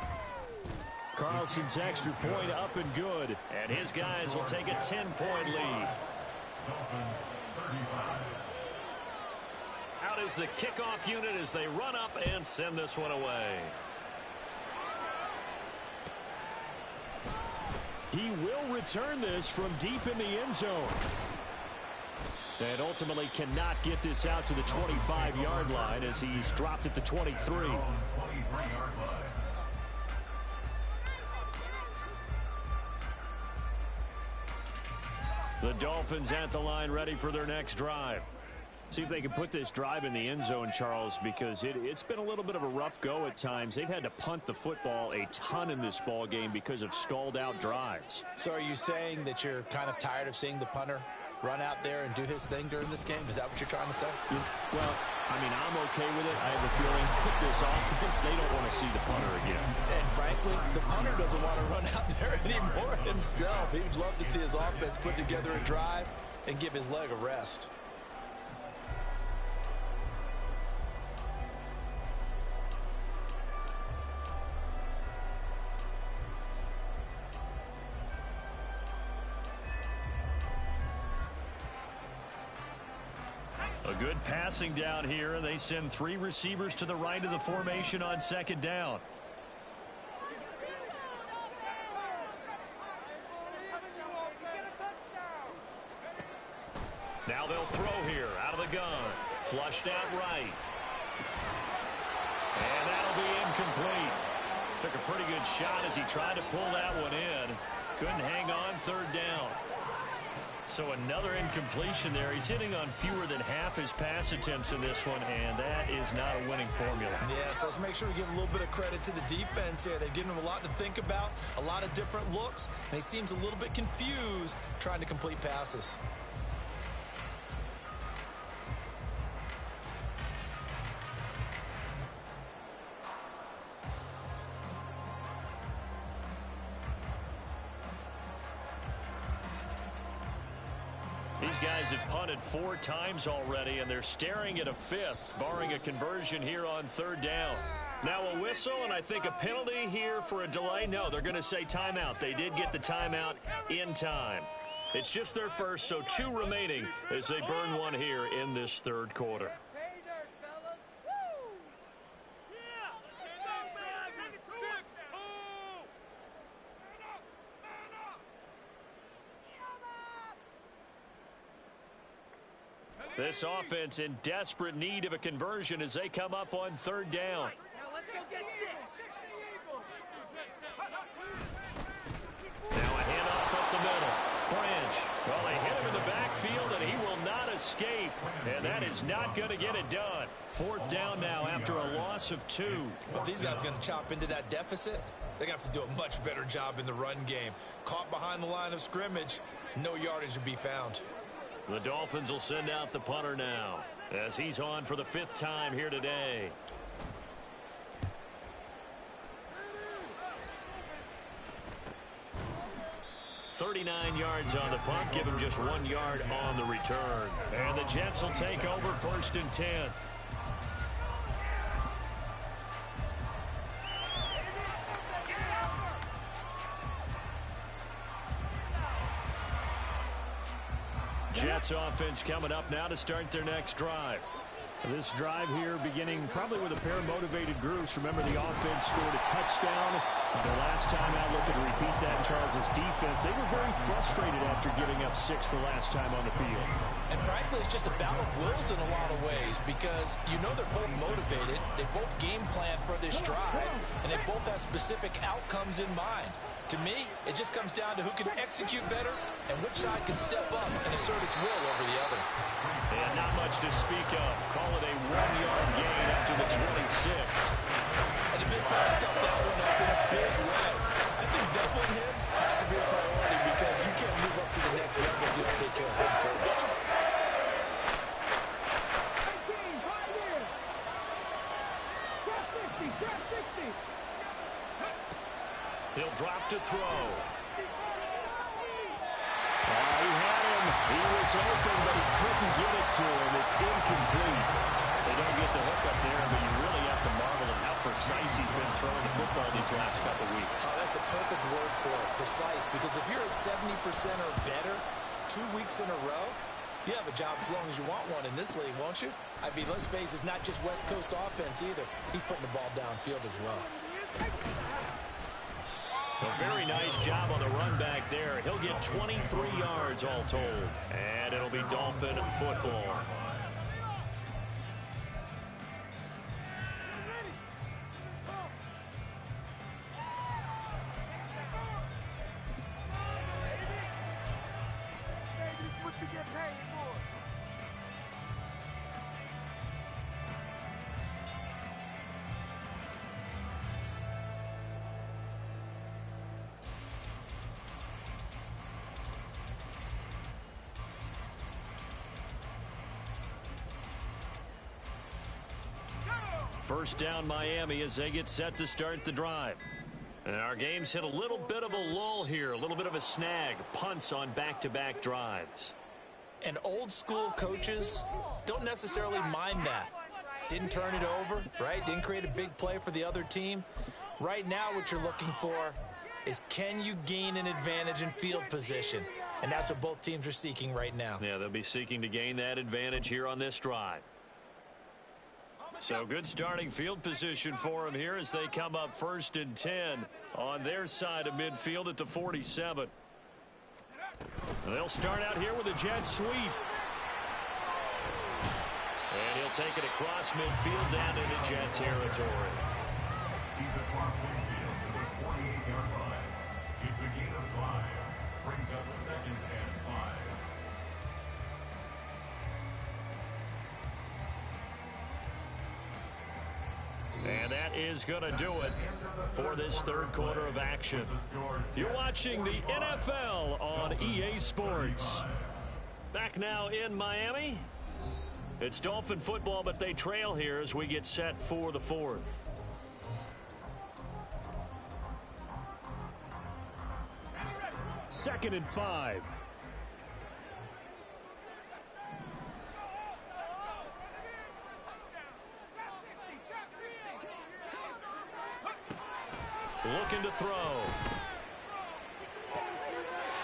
Carlson's extra point up and good. And his guys will take a 10-point lead. Out is the kickoff unit as they run up and send this one away. He will return this from deep in the end zone. And ultimately cannot get this out to the 25-yard line as he's dropped at the 23. The Dolphins at the line ready for their next drive. See if they can put this drive in the end zone, Charles, because it's been a little bit of a rough go at times. They've had to punt the football a ton in this ball game because of stalled-out drives. So are you saying that you're kind of tired of seeing the punter run out there and do his thing during this game? Is that what you're trying to say? Well, I mean, I'm okay with it. I have a feeling with this offense, they don't want to see the punter again. And frankly, the punter doesn't want to run out there anymore himself. He'd love to see his offense put together a drive and give his leg a rest. A good passing down here, and they send 3 receivers to the right of the formation on 2nd down. Flushed out right. And that'll be incomplete. Took a pretty good shot as he tried to pull that one in. Couldn't hang on, third down. So another incompletion there. He's hitting on fewer than half his pass attempts in this one, and that is not a winning formula. Yeah, so let's make sure we give a little bit of credit to the defense here. They've given him a lot to think about, a lot of different looks, and he seems a little bit confused trying to complete passes. These guys have punted 4 times already, and they're staring at a 5th, barring a conversion here on third down. Now a whistle, and I think a penalty here for a delay. No, they're going to say timeout. They did get the timeout in time. It's just their first, so 2 remaining as they burn one here in this third quarter. This offense in desperate need of a conversion as they come up on third down. Now a handoff up the middle. Branch. Well, they hit him in the backfield, and he will not escape. And that is not going to get it done. Fourth down now after a loss of 2. If these guys are going to chop into that deficit, they're going to have to do a much better job in the run game. Caught behind the line of scrimmage, no yardage to be found. The Dolphins will send out the punter now as he's on for the 5th time here today. $39 yards on the punt, give him just 1 yard on the return. And the Jets will take over 1st and 10. Jets offense coming up now to start their next drive. This drive here beginning probably with a pair of motivated groups. Remember, the offense scored a touchdown. The last time out, looking to repeat that in Charles' defense. They were very frustrated after giving up 6 the last time on the field. And frankly, it's just a battle of wills in a lot of ways because you know they're both motivated. They both game plan for this drive, and they both have specific outcomes in mind. To me, it just comes down to who can execute better and which side can step up and assert its will over the other. And not much to speak of. Call it a 1-yard gain up to the 26. And the midfield stepped that one up in a big way. I think doubling him has to be a priority because you can't move up to the next level if you don't take care of him first. He'll drop to throw. He had him. He was open, but he couldn't get it to him. It's incomplete. They don't get the hook up there, but you really have to marvel at how precise he's been throwing the football these last couple weeks. Oh, that's a perfect word for it, precise, because if you're at 70% or better 2 weeks in a row, you have a job as long as you want one in this league, won't you? I mean, let's face it, it's not just West Coast offense either. He's putting the ball downfield as well. A very nice job on the run back there. He'll get 23 yards all told. And it'll be Dolphin football. First down Miami as they get set to start the drive. And our game's hit a little bit of a lull here, a little bit of a snag. Punts on back-to-back drives. And old school coaches don't necessarily mind that. Didn't turn it over, right? Didn't create a big play for the other team. Right now what you're looking for is can you gain an advantage in field position? And that's what both teams are seeking right now. Yeah, they'll be seeking to gain that advantage here on this drive. So good starting field position for them here as they come up 1st and 10 on their side of midfield at the 47. They'll start out here with a jet sweep. And he'll take it across midfield down into Jet territory. He's across midfield to the 48-yard line. It's a gain of 5. Brings up 2nd and 5. And that is going to do it for this third quarter of action. You're watching the NFL on EA Sports. Back now in Miami. It's Dolphin football, but they trail here as we get set for the fourth. Second and 5. Looking to throw. All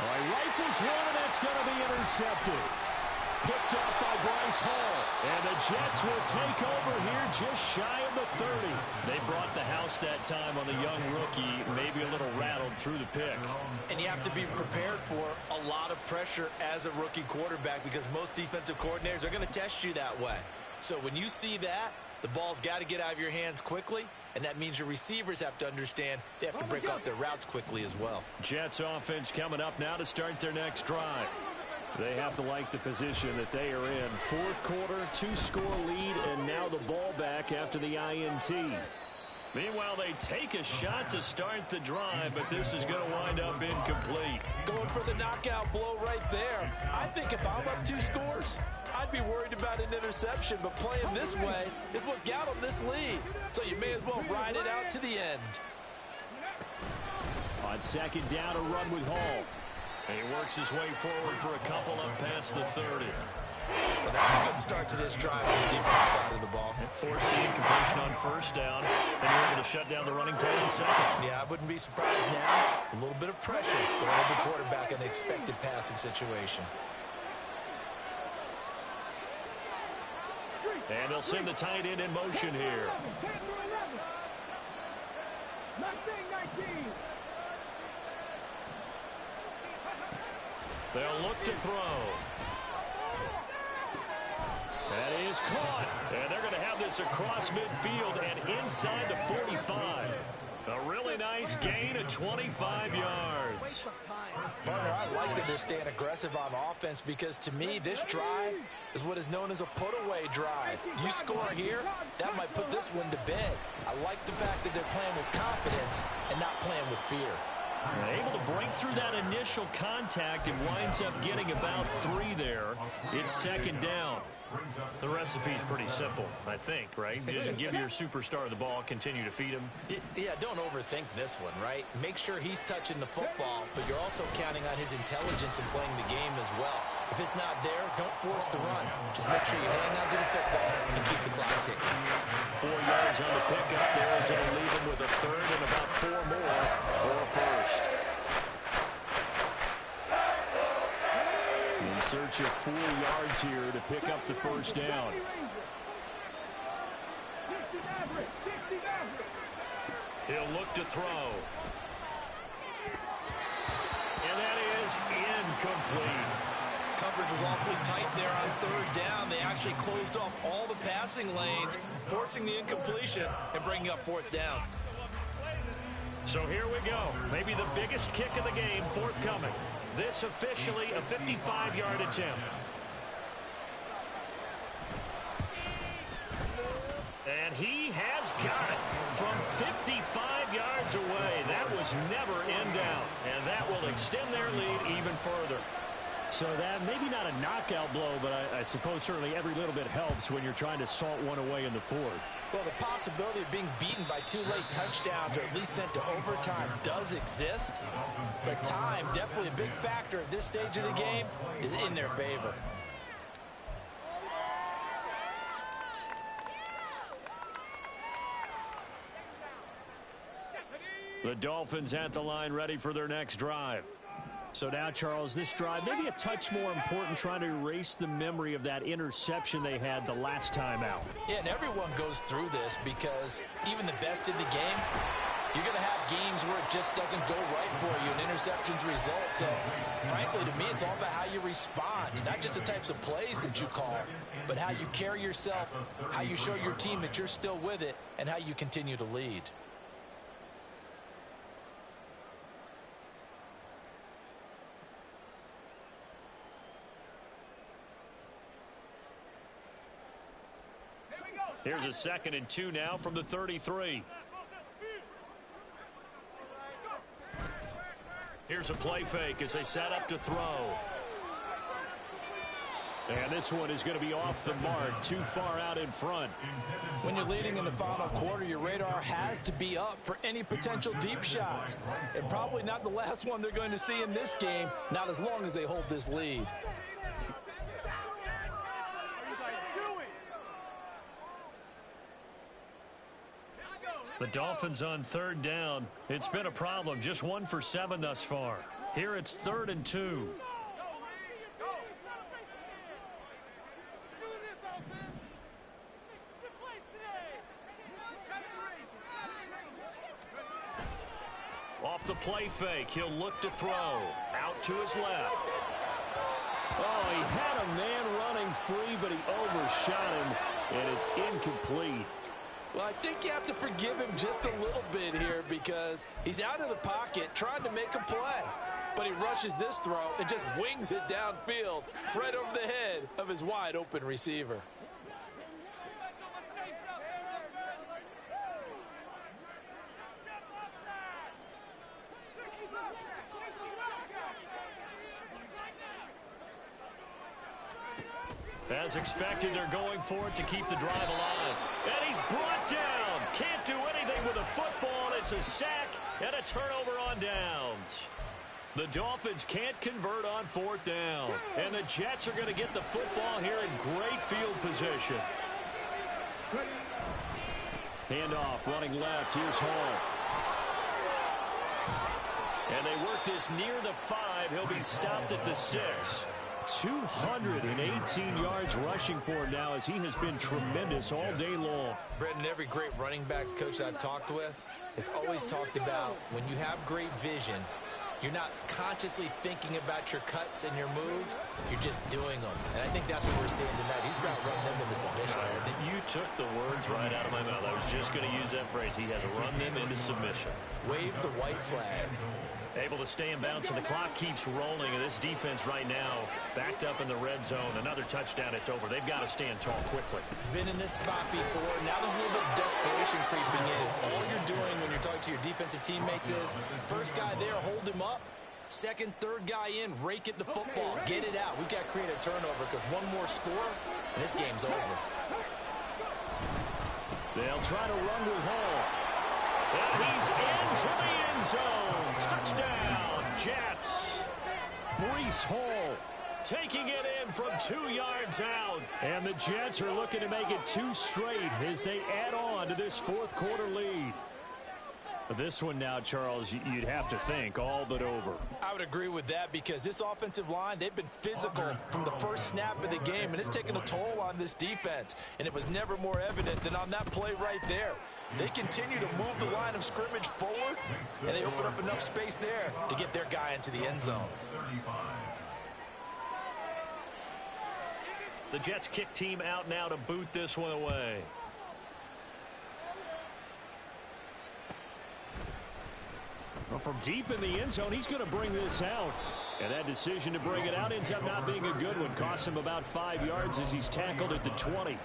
right, rifles one, and that's going to be intercepted. Picked up by Bryce Hall. And the Jets will take over here just shy of the 30. They brought the house that time on the young rookie, maybe a little rattled through the pick. And you have to be prepared for a lot of pressure as a rookie quarterback because most defensive coordinators are going to test you that way. So when you see that, the ball's got to get out of your hands quickly, and that means your receivers have to understand they have to break off their routes quickly as well. Jets offense coming up now to start their next drive. They have to like the position that they are in. Fourth quarter, 2-score lead, and now the ball back after the INT. Meanwhile, they take a shot to start the drive, but this is going to wind up incomplete. Going for the knockout blow right there. I think if I'm up 2 scores, I'd be worried about an interception, but playing this way is what got them this lead. So you may as well ride it out to the end. On second down, a run with Hall. And he works his way forward for a couple up past the 30. Well, that's a good start to this drive on the defensive side of the ball. And forcing incompletion on first down, and you're able to shut down the running play in second. Yeah, I wouldn't be surprised now. A little bit of pressure going at the quarterback in the expected passing situation. And they'll send the tight end in motion here. They'll look to throw. That is caught. And they're going to have this across midfield and inside the 45. A really nice gain of 25 yards. Partner, I like that they're staying aggressive on offense because to me, this drive is what is known as a put-away drive. You score here, that might put this one to bed. I like the fact that they're playing with confidence and not playing with fear. Able to break through that initial contact and winds up getting about 3 there. It's second down. The recipe's pretty simple, I think, right? Just give your superstar the ball, continue to feed him. Yeah, don't overthink this one, right? Make sure he's touching the football, but you're also counting on his intelligence in playing the game as well. If it's not there, don't force the run. Just make sure you hang on to the football and keep the clock ticking. 4 yards on the pickup there as it'll leave him with a third and about 4 more for a first. In search of 4 yards here to pick up the first down. He'll look to throw. And that is incomplete. Coverage was awfully tight there on third down. They actually closed off all the passing lanes, forcing the incompletion and bringing up fourth down. So here we go. Maybe the biggest kick of the game forthcoming. This officially a 55-yard attempt. And he has got it from 55 yards away. That was never in doubt. And that will extend their lead even further. So that maybe not a knockout blow, but I suppose certainly every little bit helps when you're trying to salt one away in the fourth. Well, the possibility of being beaten by 2 late touchdowns or at least sent to overtime does exist. But time, definitely a big factor at this stage of the game, is in their favor. The Dolphins at the line ready for their next drive. So now, Charles, this drive maybe a touch more important, trying to erase the memory of that interception they had the last time out. Yeah, and everyone goes through this because even the best in the game, You're going to have games where it just doesn't go right for you and interceptions result. So, frankly, to me, it's all about how you respond. Not just the types of plays that you call, but how you carry yourself, how you show your team that you're still with it, and how you continue to lead. Here's a 2nd and 2 now from the 33. Here's a play fake as they set up to throw. And this one is going to be off the mark, too far out in front. When you're leading in the final quarter, your radar has to be up for any potential deep shots. And probably not the last one they're going to see in this game, not as long as they hold this lead. The Dolphins on 3rd down. It's been a problem. Just 1 for 7 thus far. Here it's 3rd and 2. Off the play fake, he'll look to throw. Out to his left. Oh, he had a man running free, but he overshot him, and it's incomplete. Well, I think you have to forgive him just a little bit here because he's out of the pocket trying to make a play. But he rushes this throw and just wings it downfield right over the head of his wide open receiver. As expected, they're going for it to keep the drive alive. And he's brought down. Can't do anything with a football. It's a sack and a turnover on downs. The Dolphins can't convert on 4th down. And the Jets are going to get the football here in great field position. Handoff, running left. Here's Hall. And they work this near the 5. He'll be stopped at the 6. 218 yards rushing for him now as he has been tremendous all day long. Brendan, every great running backs coach I've talked with has always talked about when you have great vision, you're not consciously thinking about your cuts and your moves, you're just doing them. And I think that's what we're seeing tonight. He's about to run them into submission. You took the words right out of my mouth. I was just going to use that phrase. He has run them into submission. Wave the white flag. Able to stay in bounds, and the clock keeps rolling. And this defense right now backed up in the red zone. Another touchdown, it's over. They've got to stand tall quickly. Been in this spot before. Now there's a little bit of desperation creeping in. All you're doing when you're talking to your defensive teammates is, first guy there, hold him up. Second, third guy in, rake at the football. Get it out. We've got to create a turnover because one more score, and this game's over. They'll try to run with Hall. And he's into the end zone. Touchdown, Jets. Breece Hall taking it in from 2 yards out. And the Jets are looking to make it 2 straight as they add on to this 4th quarter lead. But this one now, Charles, you'd have to think all but over. I would agree with that because this offensive line, they've been physical from the first snap of the game, and it's taken a toll on this defense. And it was never more evident than on that play right there. They continue to move the line of scrimmage forward, and they open up enough space there to get their guy into the end zone. The Jets kick team out now to boot this one away. Well, from deep in the end zone, he's going to bring this out. And that decision to bring it out ends up not being a good one. Costs him about 5 yards as he's tackled at the 20.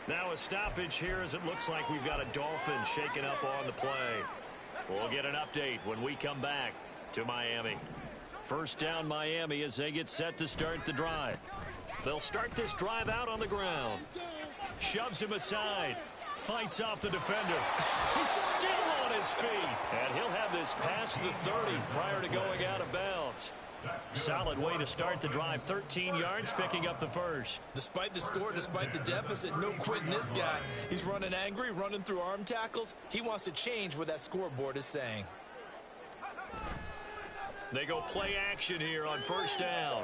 Now a stoppage here as it looks like we've got a Dolphin shaken up on the play. We'll get an update when we come back to Miami. First down Miami as they get set to start the drive. They'll start this drive out on the ground. Shoves him aside. Fights off the defender. He's still on his feet. And he'll have this past the 30 prior to going out of bounds. Solid way to start the drive. 13 yards, picking up the first. Despite the score, despite the deficit, no quitting this guy. He's running angry, running through arm tackles. He wants to change what that scoreboard is saying. They go play action here on first down.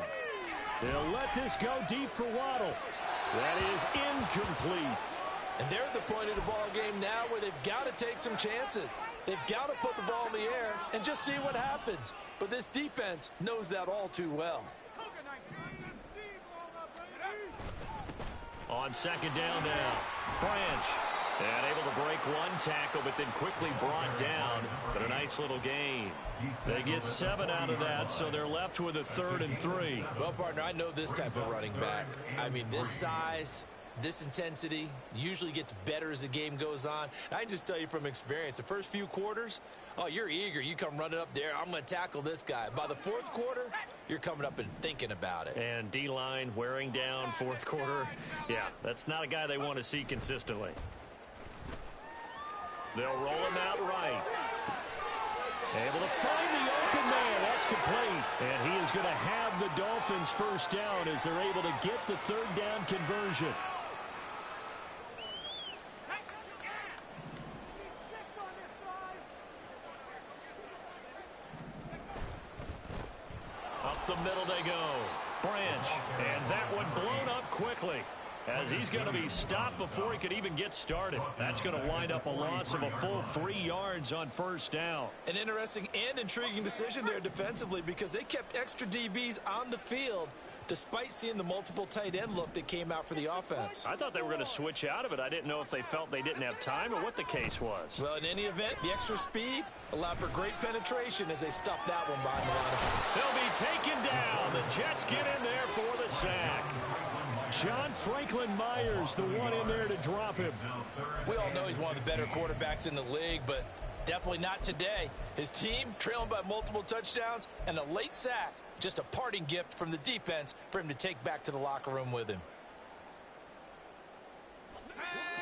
They'll let this go deep for Waddle. That is incomplete. And they're at the point of the ball game now where they've got to take some chances. They've got to put the ball in the air and just see what happens. But this defense knows that all too well. On second down now, Branch. And able to break one tackle, but then quickly brought down. But a nice little gain. They get 7 out of that, so they're left with a 3rd and 3. Well, partner, I know this type of running back. I mean, this size, this intensity usually gets better as the game goes on. And I can just tell you from experience, the first few quarters, oh, you're eager. You come running up there. I'm going to tackle this guy. By the 4th quarter, you're coming up and thinking about it. And D-line wearing down 4th quarter. Yeah, that's not a guy they want to see consistently. They'll roll him out right. Able to find the open man. That's complete. And he is going to have the Dolphins first down as they're able to get the 3rd down conversion. Up the middle they go. Branch. And that one blown up quickly, as he's going to be stopped before he could even get started. That's going to wind up a loss of a full 3 yards on first down. An interesting and intriguing decision there defensively, because they kept extra DBs on the field despite seeing the multiple tight end look that came out for the offense. I thought they were going to switch out of it. I didn't know if they felt they didn't have time or what the case was. Well, in any event, the extra speed allowed for great penetration as they stuffed that one behind the line of scrimmage. They'll be taken down. The Jets get in there for the sack. John Franklin Myers, the one in there to drop him. We all know he's one of the better quarterbacks in the league, but definitely not today. His team trailing by multiple touchdowns and a late sack. Just a parting gift from the defense for him to take back to the locker room with him.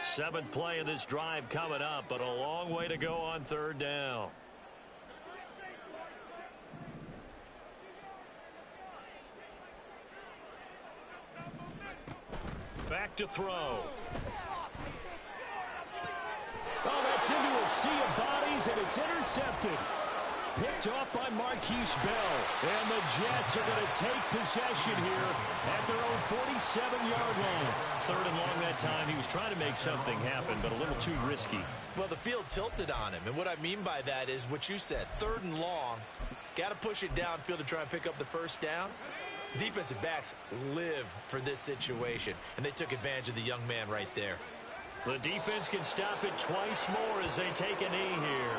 7th play of this drive coming up, but a long way to go on 3rd down. Back to throw. Oh, that's into a sea of bodies, and it's intercepted. Picked off by Marquise Bell. And the Jets are going to take possession here at their own 47-yard line. 3rd and long that time. He was trying to make something happen, but a little too risky. Well, the field tilted on him, and what I mean by that is what you said. 3rd and long. Got to push it downfield to try and pick up the first down. Defensive backs live for this situation, and they took advantage of the young man right there. The defense can stop it twice more as they take a knee here.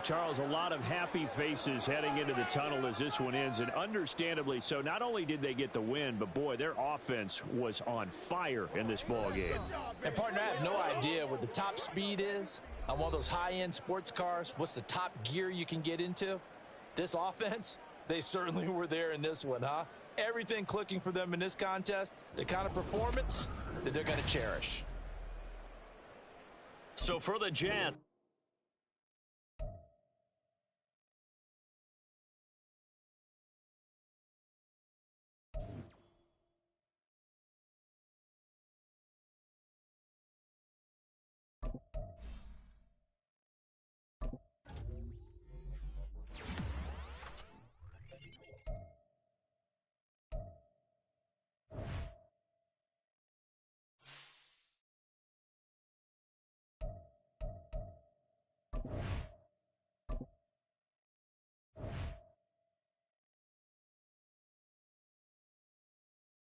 Charles, a lot of happy faces heading into the tunnel as this one ends, and understandably so. Not only did they get the win, but boy, their offense was on fire in this ball game. And partner, I have no idea what the top speed is on one of those high-end sports cars. What's the top gear you can get into? This offense, they certainly were there in this one, huh? Everything clicking for them in this contest, the kind of performance that they're going to cherish. So for the Jets,